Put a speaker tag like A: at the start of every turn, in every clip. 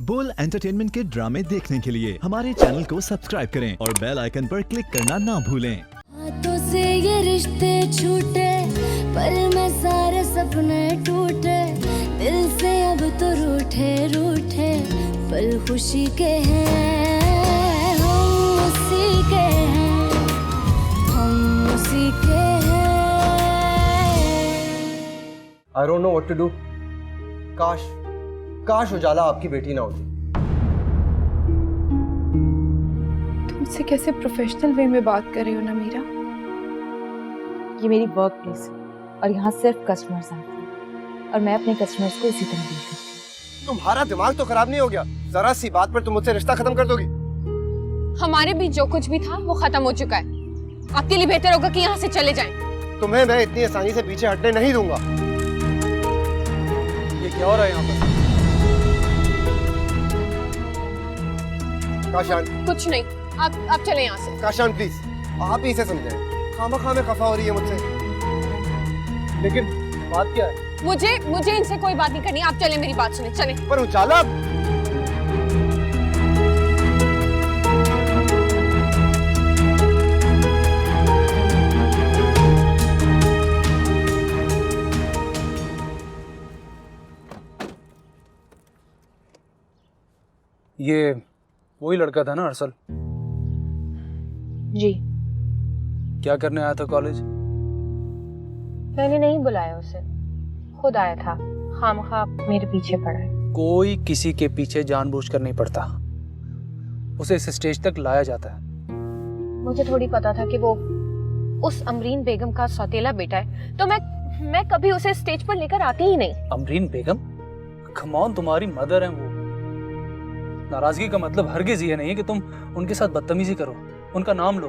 A: बोल एंटरटेनमेंट के ड्रामे देखने के लिए हमारे चैनल को सब्सक्राइब करें और बेल आइकन पर क्लिक करना ना भूलें।
B: हाथों से ये रिश्ते छूटे पर मैं सारे सपने टूटे, दिल से अब तो रूठे रूठे पल खुशी के हैं, हम उसी के हैं, हम उसी के हैं।
C: I don't know what to do. काश उजाला आपकी बेटी ना होती।
D: तुमसे कैसे प्रोफेशनल वे में बात कर रही हो ना मीरा।
E: ये मेरी वर्क प्लेस है और यहाँ सिर्फ कस्टमर्स आते हैं और मैं अपने कस्टमर्स को इसी तरह डील करती हूँ।
C: तुम्हारा दिमाग तो खराब नहीं हो गया? जरा सी बात पर तुम मुझसे रिश्ता खत्म कर दोगी?
D: हमारे बीच जो कुछ भी था वो खत्म हो चुका है। आपके लिए बेहतर होगा कि यहाँ से चले जाएं।
C: तुम्हें मैं इतनी आसानी से पीछे हटने नहीं दूंगा। ये क्या हो रहा है यहाँ पर? काशान,
D: कुछ नहीं, आप चले यहाँ से।
C: काशान प्लीज, आप ही इसे समझें। खामा में खफा हो रही है मुझसे। लेकिन बात क्या है?
D: मुझे इनसे कोई बात नहीं करनी, आप चले, मेरी बात सुने, चले।
C: पर उजाला,
F: ये वही लड़का था ना अरसल?
E: जी।
F: क्या करने आया था कॉलेज?
E: मैंने नहीं बुलाया उसे, खुद आया था। खामखा मेरे पीछे पड़ा है।
F: कोई किसी के पीछे जानबूझकर नहीं पड़ता, उसे इस स्टेज तक लाया जाता है।
E: मुझे थोड़ी पता था कि वो उस अमरीन बेगम का सौतेला बेटा है, तो मैं कभी उसे स्टेज पर लेकर आती ही नहीं।
F: अमरीन बेगम? कम ऑन, तुम्हारी मदर है वो। नाराजगी का मतलब हरगिज ये नहीं कि तुम उनके साथ बदतमीजी करो, उनका नाम लो।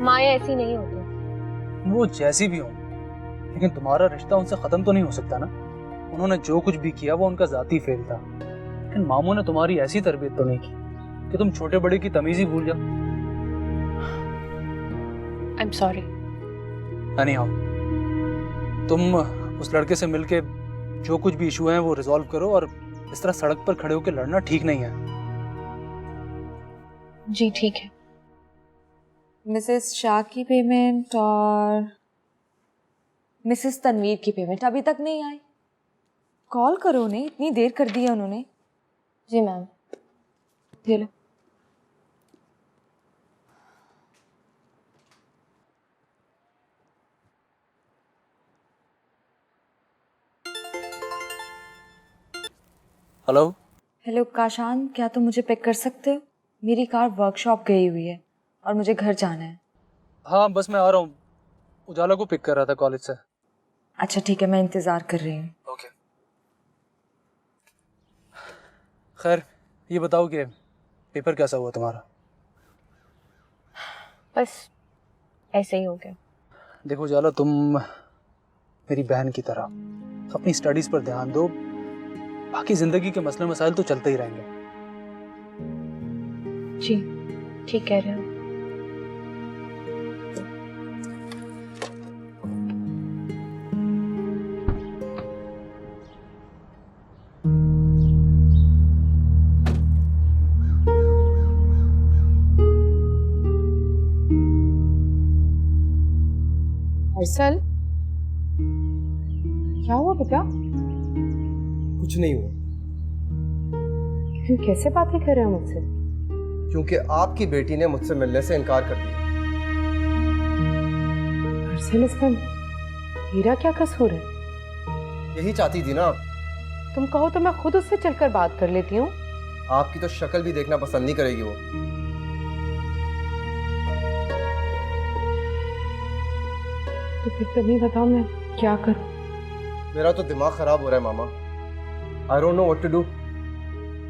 E: माया ऐसी नहीं होती।
F: वो जैसी भी हो, लेकिन तुम्हारा रिश्ता उनसे खत्म तो नहीं हो सकता ना। उन्होंने जो कुछ भी किया वो उनका जाती फेल था, लेकिन मामू ने तुम्हारी ऐसी तरबियत तो नहीं की कि तुम छोटे बड़े की तमीज ही भूल जाओ।
E: I am sorry.
F: एनीहाउ, तुम उस लड़के से मिलके जो कुछ भी इशू है वो रिजॉल्व करो, और इस तरह सड़क पर खड़े होकर लड़ना ठीक नहीं है।
E: जी ठीक है। मिसेस शाह की पेमेंट और मिसेस तनवीर की पेमेंट अभी तक नहीं आई। कॉल करो उन्हें, इतनी देर कर दी है उन्होंने। जी मैम। ये लो।
F: हेलो।
E: हेलो काशान, क्या तुम मुझे पिक कर सकते हो? मेरी कार वर्कशॉप गई हुई है और मुझे घर जाना है।
F: हाँ बस मैं आ रहा हूँ, उजाला को पिक कर रहा था कॉलेज से।
E: अच्छा ठीक है, मैं इंतज़ार कर रही हूँ।
F: ओके। खैर ये बताओ कि पेपर कैसा हुआ तुम्हारा?
E: बस ऐसे ही हो गया।
F: देखो उजाला, तुम मेरी बहन की तरह अपनी स्टडीज पर ध्यान दो, बाकी जिंदगी के मसले मसाइल तो चलते ही रहेंगे।
E: जी ठीक कह रहे हो।
D: अरसल, क्या हुआ बेटा?
C: कुछ नहीं हुआ।
D: तुम कैसे बातें कर रहे हो मुझसे?
C: क्योंकि आपकी बेटी ने मुझसे मिलने से इनकार कर दिया।
D: अरसल, इसमें मेरा क्या कसूर है?
C: यही चाहती थी ना आप?
D: तुम कहो तो मैं खुद उससे चलकर बात कर लेती हूँ।
C: आपकी तो शक्ल भी देखना पसंद नहीं करेगी वो।
D: तो फिर तुम ही बताओ मैं क्या करूँ?
C: मेरा तो दिमाग खराब हो रहा है मामा। I don't know what to do.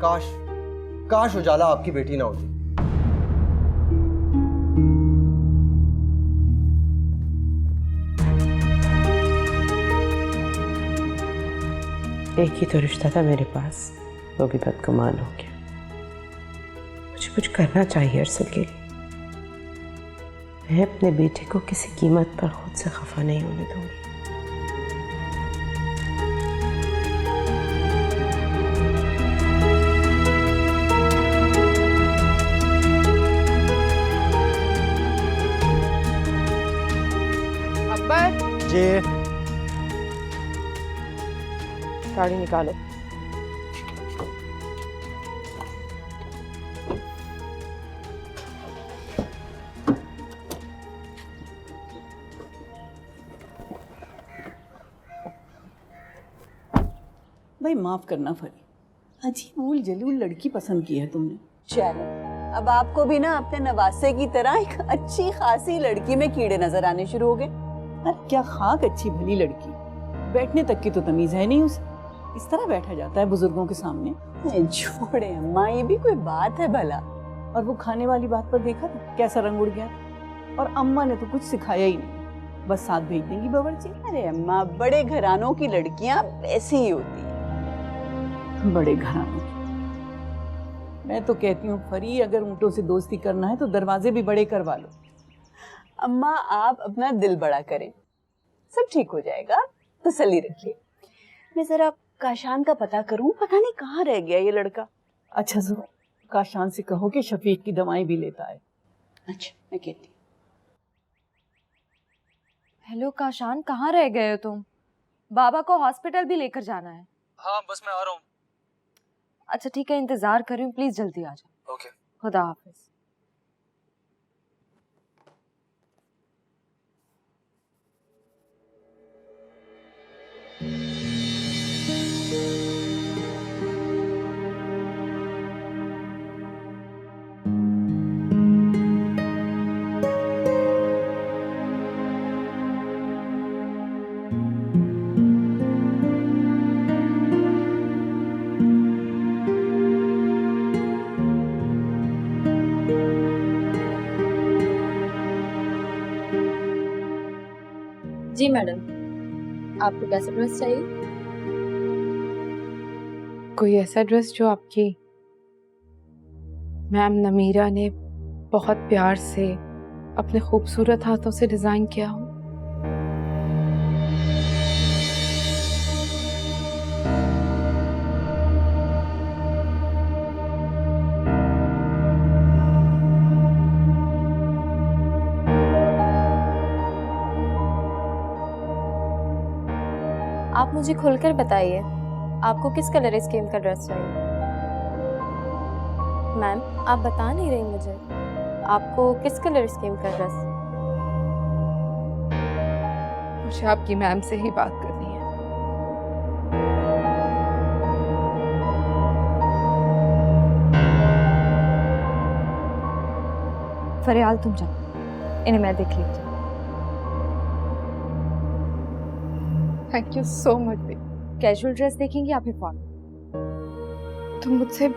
C: काश उजाला आपकी बेटी ना होती।
G: एक ही तो रिश्ता था मेरे पास, वो भी बदकमाल हो गया। मुझे कुछ करना चाहिए अरसल के लिए। मैं अपने बेटे को किसी कीमत पर खुद से खफा नहीं होने दूंगी।
C: जी।
G: गाड़ी निकालो।
H: भाई माफ करना फरी, अजीब भूल जलूल लड़की पसंद की है तुमने।
I: चलो अब आपको भी ना अपने नवासे की तरह एक अच्छी खासी लड़की में कीड़े नजर आने शुरू हो गए।
H: अरे क्या खाक अच्छी भली लड़की, बैठने तक की तो तमीज है नहीं उसे, इस तरह बैठा जाता है बुजुर्गों के सामने।
I: छोड़े अम्मा, ये भी कोई बात है भला।
H: और वो खाने वाली बात पर देखा था कैसा रंग उड़ गया, और अम्मा ने तो कुछ सिखाया ही नहीं, बस साथ भेज देंगी बावर्ची।
I: अरे अम्मा, बड़े घरानों की लड़कियां ऐसी ही होती है।
H: बड़े घरानों की, मैं तो कहती हूँ फरी, अगर ऊँटों से दोस्ती करना है तो दरवाजे भी बड़े करवा लो।
I: अम्मा आप अपना दिल बड़ा करें, सब ठीक हो जाएगा, तसल्ली रखिए। मैं जरा काशान का पता करूं, पता नहीं कहाँ रह गया ये लड़का।
H: अच्छा सुनो, काशान से कहो कि शफीक की दवाएं भी लेता है।
I: अच्छा मैं कहती हूँ।
E: हेलो काशान, कहाँ रह गए हो तुम? बाबा को हॉस्पिटल भी लेकर जाना है।
F: हाँ बस मैं आ रहा हूँ।
E: अच्छा ठीक है, इंतजार कर रही हूँ, प्लीज जल्दी आ जाओ।
F: ओके।
E: खुदा हाफिज।
D: जी मैडम, आपको कैसा ड्रेस चाहिए?
G: कोई ऐसा ड्रेस जो आपकी मैम नमीरा ने बहुत प्यार से अपने खूबसूरत हाथों से डिजाइन किया हो।
D: आप मुझे खुलकर बताइए, आपको किस कलर स्कीम का ड्रेस चाहिए? मैम आप बता नहीं रही मुझे, आपको किस कलर स्कीम का ड्रेस?
G: मुझे आपकी मैम से ही बात करनी है।
E: फरियाल तुम जाओ, इन्हें मैं देख लेती हूँ।
G: Thank you so much.
E: Casual dress देखेंगी या फिर फॉर्मल?
G: तुम मुझसे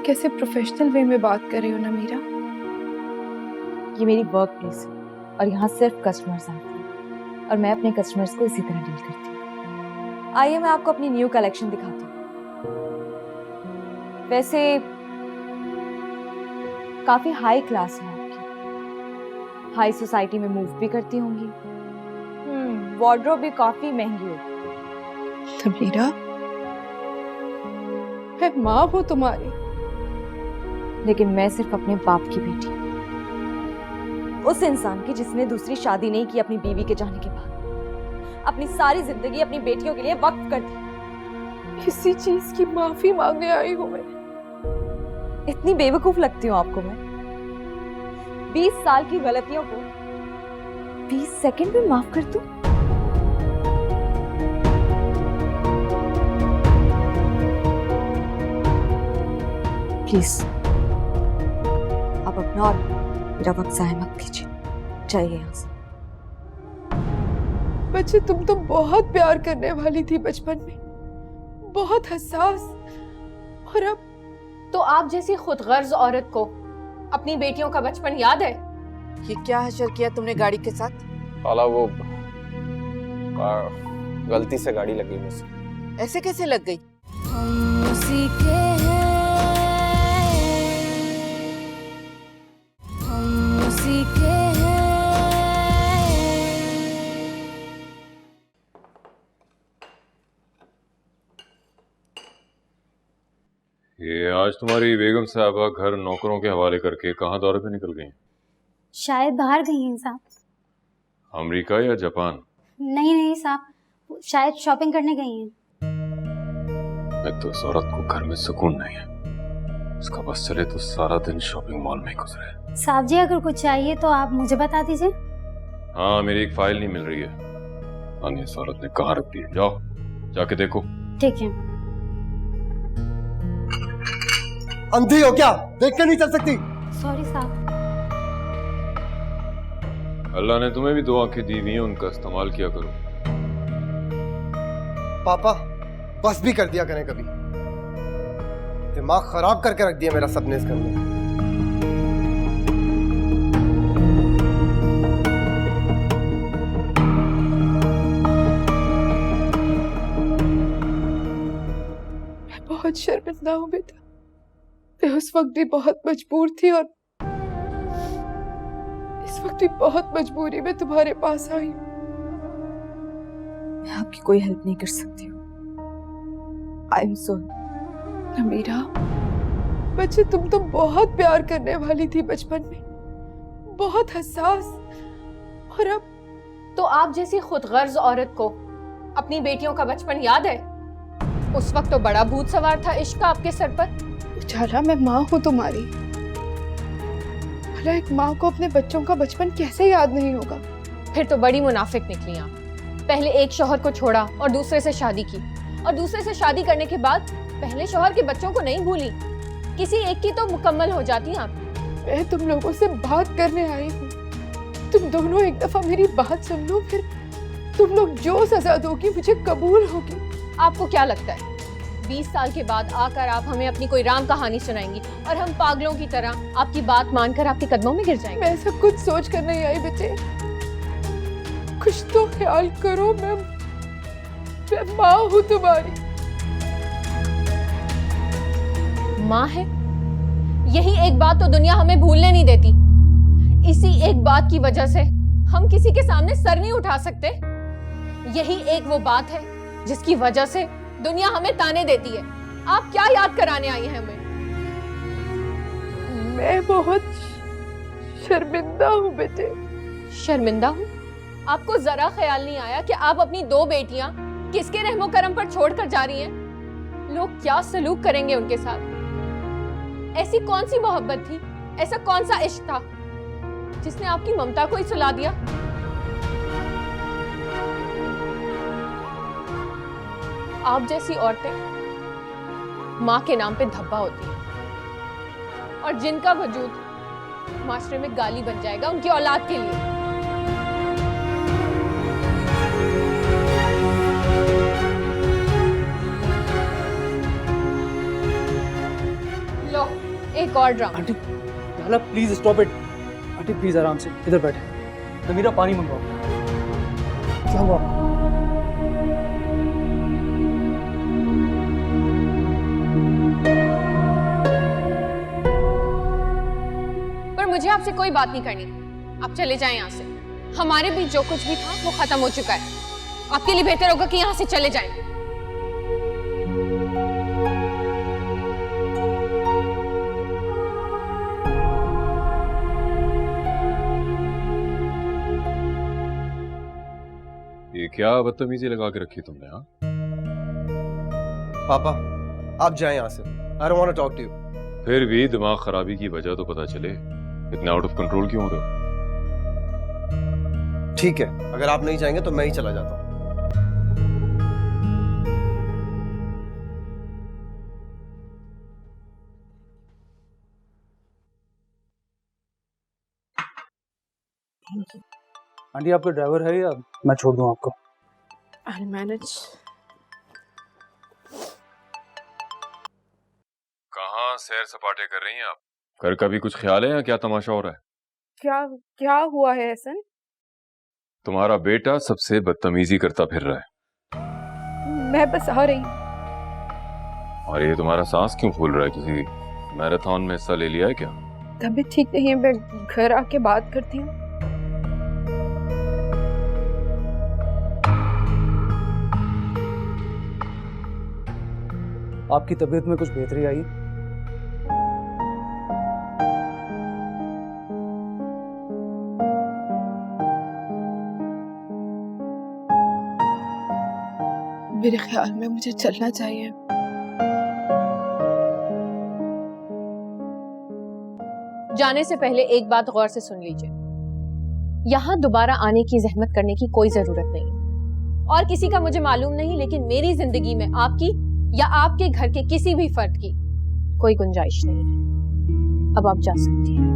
G: कैसे प्रोफेशनल वे में बात कर रही हो नमीरा?
E: ये मेरी वर्क प्लेस है और यहाँ सिर्फ कस्टमर्स आते हैं और मैं अपने कस्टमर्स को इसी तरह डील करती हूँ। आइए मैं आपको अपनी न्यू कलेक्शन दिखाती हूँ। वैसे काफी हाई क्लास है आपकी, हाई सोसाइटी में मूव भी करती होंगी। वार्डरोब भी काफी महंगी होती।
G: नमीरा, मैं माँ हूँ तुम्हारी।
E: लेकिन मैं सिर्फ अपने बाप की बेटी हूँ, उस इंसान की जिसने दूसरी शादी नहीं की अपनी बीवी के जाने के बाद, अपनी सारी जिंदगी अपनी बेटियों के लिए वक्फ कर दी।
G: किसी चीज की माफी मांगने आई हूँ मैं।
E: इतनी बेवकूफ लगती हूँ आपको मैं? 20 साल की गलतियों को 20 सेकंड में माफ कर दूं? प्लीज आप अपना और मेरा वक्त जाया मत कीजिए, चाहिए यहाँ से।
G: बच्चे तुम तो बहुत प्यार करने वाली थी बचपन में, बहुत हसास, और अब
D: तो आप जैसी खुदगर्ज औरत को अपनी बेटियों का बचपन याद है?
J: ये क्या हशर किया तुमने गाड़ी के साथ?
K: साला वो गलती से गाड़ी लगी मुझसे।
J: ऐसे कैसे लग गई?
B: हम उसी के हैं, हम उसी के हैं।
L: ये आज तुम्हारी बेगम साहबा घर नौकरों के हवाले करके कहाँ दौरे पे निकल गई?
B: शायद बाहर गई हैं साहब।
L: अमेरिका या जापान?
B: नहीं नहीं साहब, शायद शॉपिंग करने गई हैं।
L: मैं तो इस औरत को घर में सुकून नहीं है। उसका बस चले तो सारा दिन शॉपिंग मॉल में ही गुजरे।
B: साहब जी अगर कुछ चाहिए तो आप मुझे बता दीजिए।
L: हाँ, मेरी एक फाइल नहीं मिल रही है। अन्य इस औरत ने कहाँ रख दी है? जाओ जाके देखो।
B: ठीक है।
C: अंधी हो क्या? देख के नहीं चल सकती?
B: सॉरी साहब।
L: अल्लाह ने तुम्हें भी 2 आंखें दी हुई हैं, उनका इस्तेमाल किया करो।
C: पापा बस भी कर दिया करें कभी। दिमाग खराब करके रख दिया मेरा सबने इस घर में।
M: मैं बहुत शर्मिंदा हूँ बेटा। मैं उस वक्त भी बहुत मजबूर थी और इस वक्त भी बहुत मजबूरी में तुम्हारे पास आई हूँ।
E: मैं आपकी कोई हेल्प नहीं कर सकती हूँ। I am sorry.
M: अमीरा, बच्चे तुम तो बहुत प्यार करने वाली थी बचपन में, बहुत हसास, और अब
D: तो आप जैसी खुदगर्ज औरत को अपनी बेटियों का बचपन याद है? उस वक्त तो बड़ा भूत सवार था इश्क का आपके सर पर।
M: बेचारा, मैं माँ हूँ तुम्हारी। भला एक माँ को अपने बच्चों का बचपन कैसे याद नहीं होगा?
D: फिर तो बड़ी मुनाफिक निकली आप। पहले एक शौहर को छोड़ा और दूसरे से शादी की, और दूसरे से शादी करने के बाद पहले शौहर के बच्चों को नहीं भूली। किसी एक की तो मुकम्मल हो जाती आप।
M: मैं तुम लोगों से बात करने आई हूँ। तुम दोनों एक दफा मेरी बात सुन लो, फिर तुम लोग जो सजा दोगी मुझे कबूल होगी।
D: आपको क्या लगता है 20 साल के बाद आकर आप हमें अपनी कोई राम कहानी सुनाएंगी और हम पागलों की तरह आपकी बात मानकर आपके कदमों में गिर जाएंगे?
M: मैं सब कुछ सोच कर नहीं आई बेटे। कुछ तो ख्याल करो। मैं माँ हूँ तुम्हारी।
D: माँ है, यही एक बात तो दुनिया हमें भूलने नहीं देती। इसी एक बात की वजह से हम किसी के सामने सर नहीं उठा सकते। यही एक वो बात है जिसकी वजह से दुनिया हमें ताने देती है। आप क्या याद कराने आई हैं हमें?
M: मैं बहुत शर्मिंदा हूँ बेटे।
D: शर्मिंदा हूँ? आपको जरा ख्याल नहीं आया कि आप अपनी 2 बेटियां किसके रहमो करम पर छोड़कर जा रही हैं? लोग क्या सलूक करेंगे उनके साथ? ऐसी कौन सी मोहब्बत थी, ऐसा कौन सा इश्क था जिसने आपकी ममता को ही सुला दिया? आप जैसी औरतें माँ के नाम पे धब्बा होती हैं, और जिनका वजूद माशरे में गाली बन जाएगा उनकी औलाद के लिए। लो एक और drama.
F: Aunty, Lala please stop it. Aunty please आराम से इधर बैठे। तो मेरा पानी मंगवाओ। क्या हुआ?
D: पर मुझे आपसे कोई बात नहीं करनी। आप चले जाएं यहाँ से। हमारे बीच जो कुछ भी था वो खत्म हो चुका है। आपके लिए बेहतर होगा कि यहाँ से चले जाएं।
L: ये क्या बदतमीजी लगा के रखी तुमने? हाँ
C: पापा आप जाएं यहाँ से। I don't want to talk to you.
L: फिर भी दिमाग खराबी की वजह तो पता चले। इतने आउट ऑफ कंट्रोल क्यों हो रहे हो?
C: ठीक है, अगर आप नहीं जाएंगे तो मैं ही चला जाता हूँ।
F: आंटी आपका ड्राइवर है या मैं छोड़ दूं आपको?
M: I'll manage.
L: कहाँ सैर सपाटे कर रही हैं आप? घर का भी कुछ ख्याल है या क्या तमाशा हो रहा है?
M: क्या क्या हुआ है एहसन?
L: तुम्हारा बेटा सबसे बदतमीजी करता फिर रहा है।
M: मैं बस आ रही।
L: और ये तुम्हारा सांस क्यों फूल रहा है? किसी मैराथन में हिस्सा ले लिया है क्या?
M: तबीयत ठीक नहीं है, मैं घर आके बात करती हूँ।
F: आपकी तबीयत में कुछ बेहतरी आई?
M: मेरे ख्याल में मुझे चलना चाहिए।
D: जाने से पहले एक बात गौर से सुन लीजिए, यहाँ दोबारा आने की जहमत करने की कोई जरूरत नहीं और किसी का मुझे मालूम नहीं, लेकिन मेरी जिंदगी में आपकी या आपके घर के किसी भी फर्द की कोई गुंजाइश नहीं है। अब आप जा सकती हैं।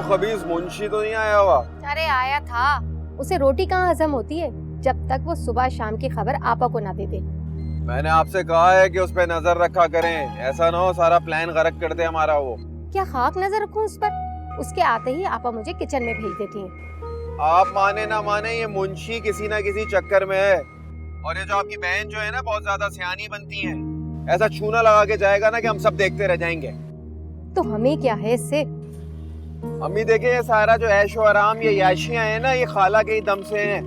K: खबीज मुंशी तो नहीं आया हुआ?
N: अरे आया था, उसे रोटी कहाँ हजम होती है जब तक वो सुबह शाम की खबर आपा को ना दे दे।
K: मैंने आपसे कहा है कि उस पे नजर रखा करें, ऐसा ना हो सारा प्लान गरक कर दे हमारा वो।
N: क्या खाक नजर रखूं उस पर? उसके आते ही आपा मुझे किचन में भेज देती हैं।
K: आप माने ना माने, ये मुंशी किसी ना किसी चक्कर में है, और ये जो आपकी बहन जो है ना बहुत ज्यादा सियानी बनती है, ऐसा छूना लगा के जाएगा ना कि हम सब देखते रह जाएंगे।
N: तो हमें क्या है इससे?
K: अम्मी देखे ये सारा जो ऐशो आराम ये याशियां है ना, ये खाला के ही दम से हैं।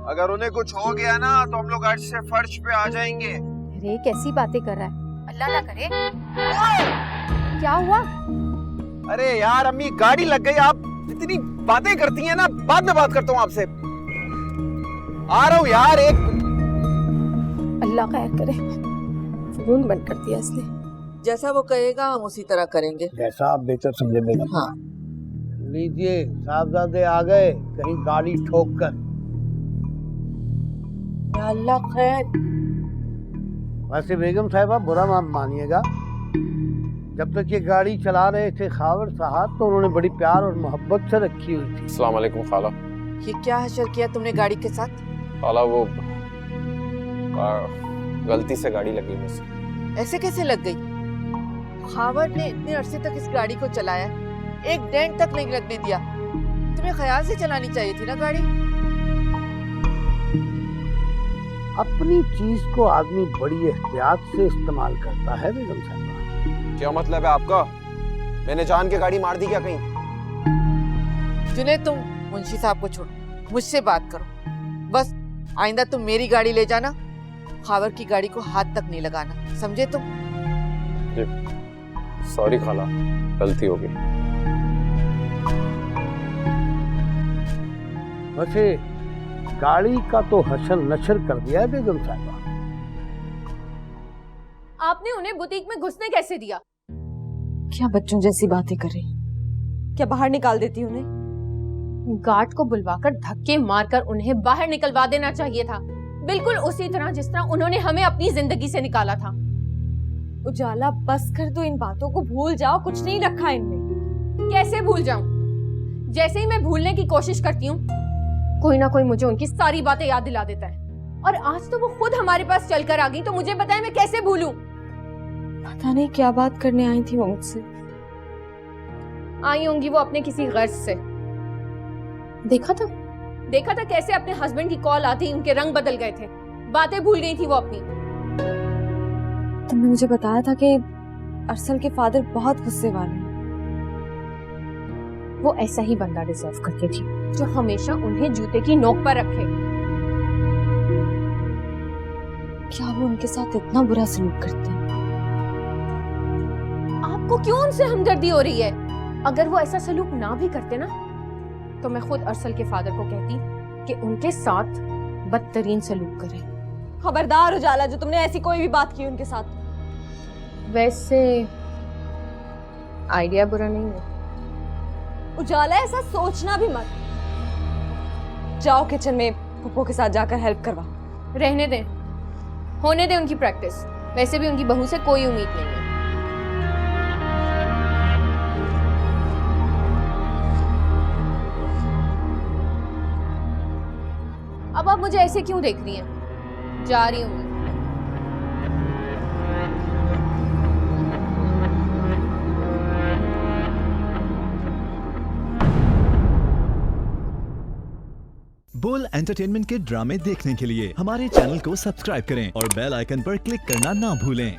K: अगर उन्हें कुछ हो गया ना तो हम लोग अर्श से फर्श पे आ जाएंगे।
N: अरे कैसी बातें कर रहा है, अल्लाह ना करे। क्या हुआ?
K: अरे यार अम्मी गाड़ी लग गई, आप इतनी बातें करती हैं ना, बाद में बात करता हूँ आपसे। आ रहा हूँ यार। एक
N: अल्लाह खैर करे, फोन बंद कर दिया इसने।
J: जैसा वो कहेगा हम उसी तरह करेंगे।
O: जैसा आप बेहतर समझे बेगम।
J: हाँ
O: लीजिए साहबजादे आ गए, कहीं गाड़ी ठोक कर।
J: अल्लाह खैर।
O: वैसे बेगम साहिबा बुरा मत मानिएगा, जब तक ये गाड़ी चला रहे थे खावर साहब तो उन्होंने बड़ी प्यार और मोहब्बत से रखी हुई थी।
K: अस्सलाम वालेकुम खाला।
J: ये क्या हशर किया तुमने गाड़ी के साथ?
K: खाला वो गलती से गाड़ी लगी मुझसे।
J: ऐसे कैसे लग गई? खावर ने इतने अरसे तक इस गाड़ी को चलाया, एक डेंट तक नहीं लगने दिया। तुम्हें ख्याल से चलानी चाहिए थी ना गाड़ी।
O: अपनी चीज को आदमी बड़ी एहतियात से इस्तेमाल करता है बेगम साहिबा।
K: क्या मतलब है आपका? मैंने जान के गाड़ी मार दी क्या कहीं?
J: जुनेद तुम मुंशी साहब को छोड़ो, मुझसे बात करो बस। आइंदा तुम मेरी गाड़ी ले जाना, खावर की गाड़ी को हाथ तक नहीं लगाना, समझे तुम?
K: सॉरी खाला, गलती हो गई।
O: वैसे गाड़ी का तो हशर नशर कर दिया है बेगम साहिबा।
D: आपने उन्हें बुटीक में घुसने कैसे दिया?
E: क्या बच्चों जैसी बातें कर रही? क्या बाहर निकाल देती उन्हें?
D: गार्ड को बुलवाकर धक्के मारकर उन्हें बाहर निकलवा देना चाहिए था, बिल्कुल उसी तरह जिस तरह उन्होंने हमें अपनी जिंदगी से निकाला था।
E: उजाला बस कर दो, इन बातों को भूल जाओ, कुछ नहीं रखा इनमें।
D: कैसे भूल जाऊं? जैसे ही मैं भूलने की कोशिश करती हूँ कोई ना कोई मुझे उनकी सारी बातें याद दिला देता है, और आज तो वो खुद हमारे पास चलकर आ गई, तो मुझे बताएं मैं कैसे भूलूं?
E: पता नहीं क्या बात करने आई थी वो मुझसे।
D: आई होंगी वो अपने किसी गर्ज से। देखा था कैसे अपने हस्बैंड की कॉल आती उनके रंग बदल गए थे, बातें भूल गई थी वो अपनी।
E: तुमने मुझे बताया था कि अरसल के फादर बहुत गुस्से वाले हैं।
D: वो ऐसा ही बंदा डिजर्व करती थी जो हमेशा उन्हें जूते की नोक पर रखे।
E: क्या वो उनके साथ इतना बुरा सलूक करते हैं?
D: आपको क्यों उनसे हमदर्दी हो रही है? अगर वो ऐसा सलूक ना भी करते ना तो मैं खुद अरसल के फादर को कहती कि उनके साथ बदतरीन सलूक करें।
E: खबरदार उजाला, जो तुमने ऐसी कोई भी बात की उनके साथ।
D: वैसे आइडिया बुरा नहीं है।
E: उजाला ऐसा सोचना भी मत। जाओ किचन में पुप्पो के साथ जाकर हेल्प करवा।
D: रहने दें, होने दें उनकी प्रैक्टिस। वैसे भी उनकी बहू से कोई उम्मीद नहीं है। अब आप मुझे ऐसे क्यों देख रही हैं? जा रही हूं मैं।
A: बोल एंटरटेनमेंट के ड्रामे देखने के लिए हमारे चैनल को सब्सक्राइब करें और बेल आइकन पर क्लिक करना ना भूलें।